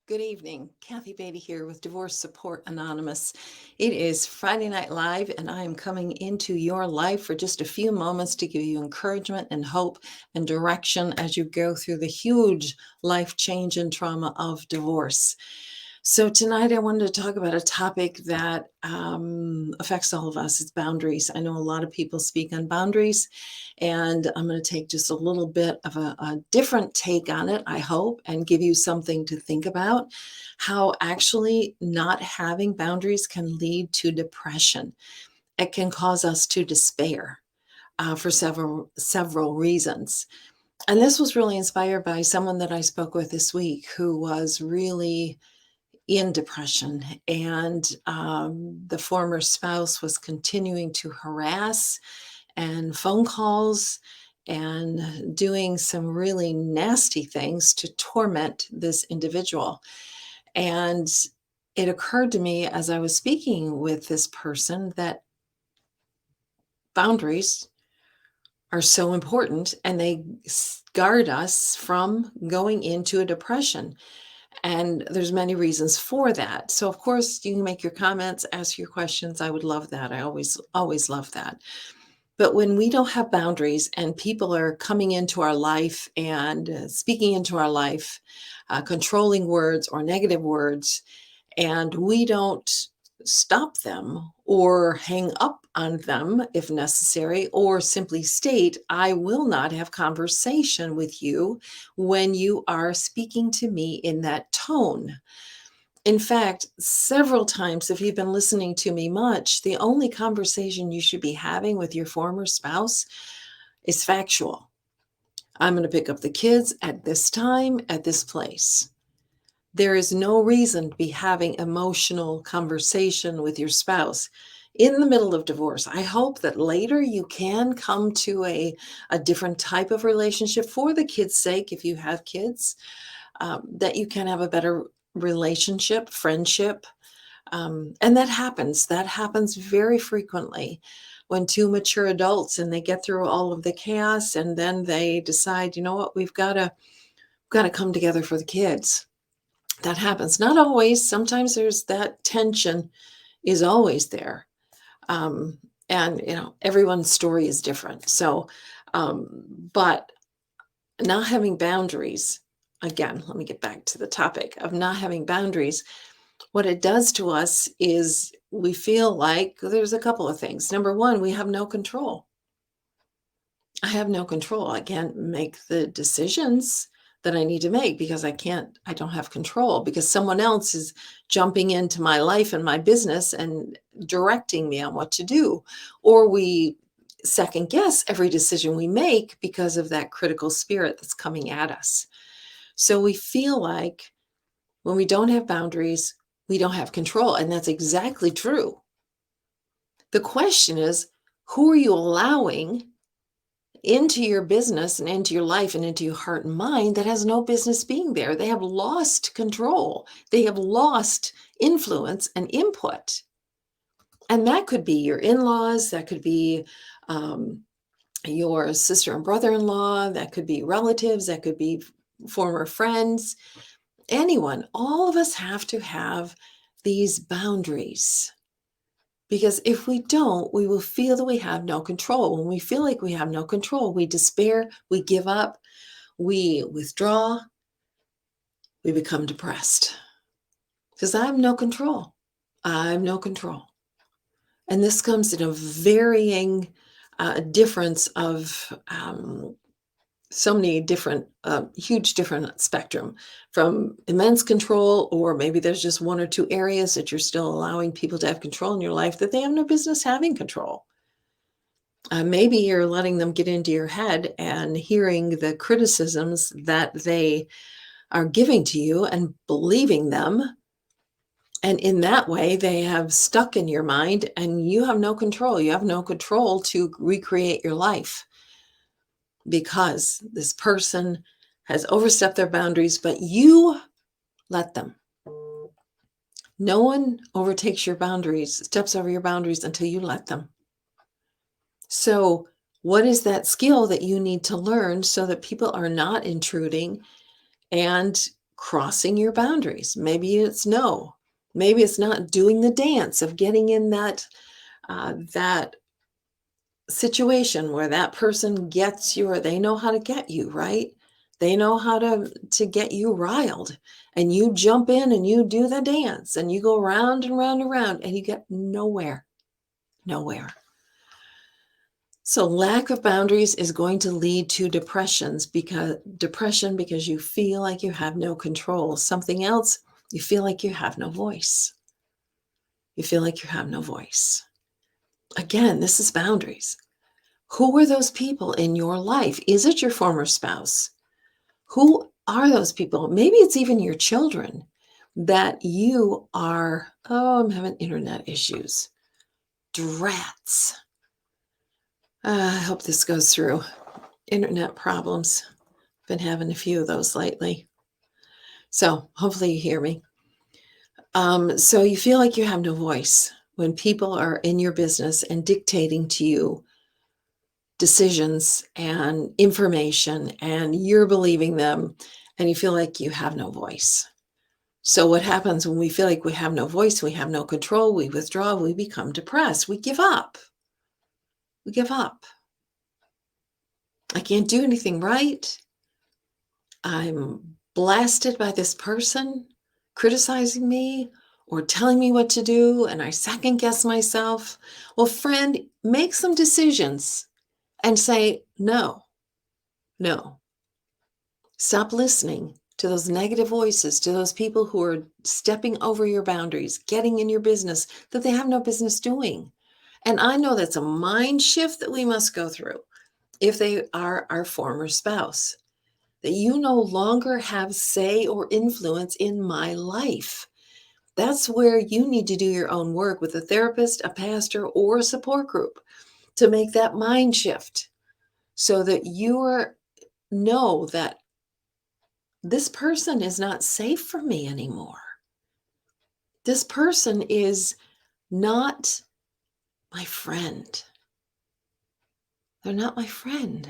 Good evening. Kathy Beatty here with Divorce Support Anonymous. It is Friday Night Live, and I am coming into your life for just a few moments to give you encouragement and hope and direction as you go through the huge life change and trauma of divorce. So, tonight I wanted to talk about a topic that affects all of us. It's boundaries. I know a lot of people speak on boundaries, and I'm going to take just a little bit of a different take on it, I hope, and give you something to think about. How actually not having boundaries can lead to depression. It can cause us to despair for several reasons. And this was really inspired by someone that I spoke with this week who was really in depression, and the former spouse was continuing to harass and phone calls and doing some really nasty things to torment this individual. And it occurred to me as I was speaking with this person that boundaries are so important, and they guard us from going into a depression. And there's many reasons for that. So of course you can make your comments, ask your questions. I would love that. I always love that. But when we don't have boundaries and people are coming into our life and speaking into our life, controlling words or negative words, and we don't stop them or hang up on them if necessary, or simply state, I will not have conversation with you when you are speaking to me in that tone. In fact, several times, if you've been listening to me much, the only conversation you should be having with your former spouse is factual. I'm going to pick up the kids at this time, at this place. There is no reason to be having emotional conversation with your spouse in the middle of divorce. I hope that later you can come to a different type of relationship for the kids' sake, if you have kids, that you can have a better relationship, friendship. And that happens. That happens very frequently when two mature adults and they get through all of the chaos and then they decide, you know what, we've got to come together for the kids. That happens. Not always. Sometimes there's that tension is always there. Um, and everyone's story is different. So, but not having boundaries, again, let me get back to the topic of not having boundaries. What it does to us is we feel like there's a couple of things. Number one, we have no control. I have no control. I can't make the decisions that I need to make because I don't have control because someone else is jumping into my life and my business and directing me on what to do. Or we second guess every decision we make because of that critical spirit that's coming at us. So we feel like when we don't have boundaries, we don't have control. And that's exactly true. The question is, who are you allowing into your business and into your life and into your heart and mind that has no business being there? They have lost control. They have lost influence and input. And that could be your in-laws. That could be your sister and brother-in-law. That could be relatives. That could be former friends. Anyone. All of us have to have these boundaries. Because if we don't, we will feel that we have no control. When we feel like we have no control, we despair, we give up, we withdraw, we become depressed. Because I have no control. I have no control. And this comes in a varying difference of so many different, huge different spectrum, from immense control, or maybe there's just one or two areas that you're still allowing people to have control in your life that they have no business having control. Maybe you're letting them get into your head and hearing the criticisms that they are giving to you and believing them. And in that way, they have stuck in your mind and you have no control. You have no control to recreate your life because this person has overstepped their boundaries, but you let them. No one overtakes your boundaries, steps over your boundaries until you let them. So, what is that skill that you need to learn so that people are not intruding and crossing your boundaries. Maybe it's no. Maybe it's not doing the dance of getting in that situation where that person gets your they know how to get you, right? They know how to get you riled, and you jump in and you do the dance and you go round and round and round and you get nowhere. Nowhere. So lack of boundaries is going to lead to depression because you feel like you have no control. Something else, you feel like you have no voice. You feel like you have no voice. Again, this is boundaries. Who are those people in your life? Is it your former spouse? Who are those people? Maybe it's even your children that you are, oh, I'm having internet issues. Drats. I hope this goes through. Internet problems. Been having a few of those lately. So hopefully you hear me. So you feel like you have no voice when people are in your business and dictating to you decisions and information, and you're believing them, and you feel like you have no voice. So what happens when we feel like we have no voice, we have no control, we withdraw, we become depressed, we give up. We give up. I can't do anything right. I'm blasted by this person criticizing me or telling me what to do, and I second guess myself. Well, friend, make some decisions and say, no, no. Stop listening to those negative voices, to those people who are stepping over your boundaries, getting in your business that they have no business doing. And I know that's a mind shift that we must go through if they are our former spouse, that you no longer have say or influence in my life. That's where you need to do your own work with a therapist, a pastor, or a support group to make that mind shift so that you know that this person is not safe for me anymore. This person is not my friend. They're not my friend.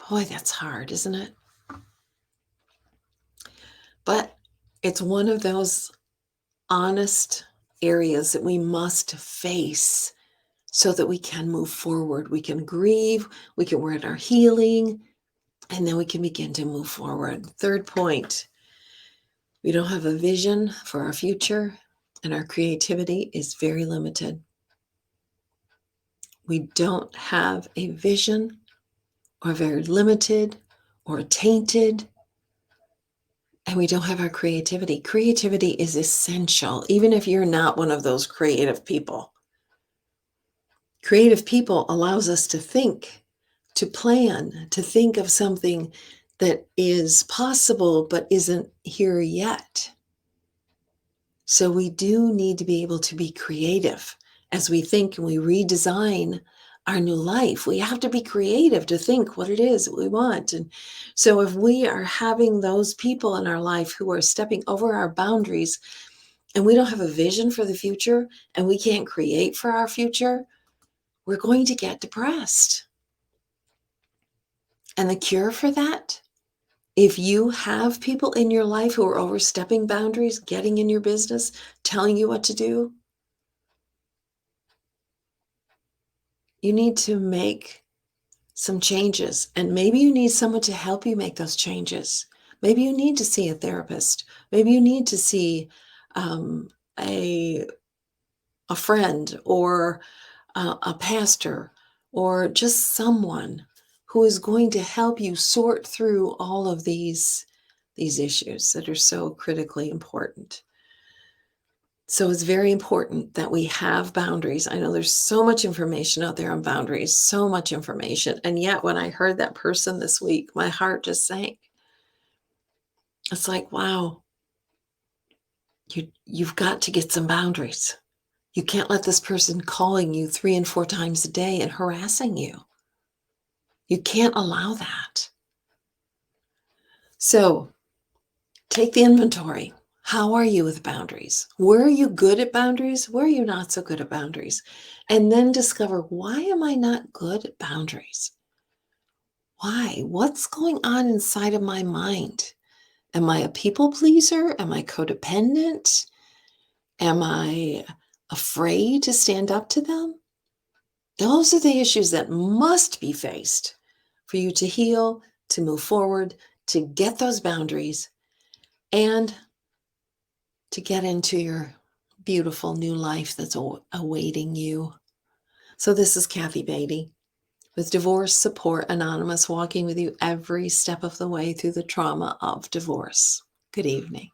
Boy, that's hard, isn't it? But it's one of those honest areas that we must face so that we can move forward. We can grieve, we can work on our healing, and then we can begin to move forward. Third point, we don't have a vision for our future, and our creativity is very limited. We don't have a vision, or very limited, or tainted, and we don't have our creativity. Creativity is essential, even if you're not one of those creative people. Creative people allows us to think, to plan, to think of something that is possible but isn't here yet. So we do need to be able to be creative as we think and we redesign our new life. We have to be creative to think what it is that we want. And so if we are having those people in our life who are stepping over our boundaries and we don't have a vision for the future and we can't create for our future, we're going to get depressed. And the cure for that, if you have people in your life who are overstepping boundaries, getting in your business, telling you what to do, you need to make some changes. And maybe you need someone to help you make those changes. Maybe you need to see a therapist. Maybe you need to see um, a friend or a pastor or just someone who is going to help you sort through all of these issues that are so critically important. So it's very important that we have boundaries. I know there's so much information out there on boundaries, so much information. And yet when I heard that person this week, my heart just sank. It's like, wow, you've got to get some boundaries. You can't let this person calling you 3 and 4 times a day and harassing you. You can't allow that. So take the inventory. How are you with boundaries? Where are you good at boundaries? Where are you not so good at boundaries? And then discover, why am I not good at boundaries? Why? What's going on inside of my mind? Am I a people pleaser? Am I codependent? Am I afraid to stand up to them? Those are the issues that must be faced for you to heal, to move forward, to get those boundaries, and to get into your beautiful new life that's awaiting you. So this is Kathy Beatty with Divorce Support Anonymous, walking with you every step of the way through the trauma of divorce. Good evening.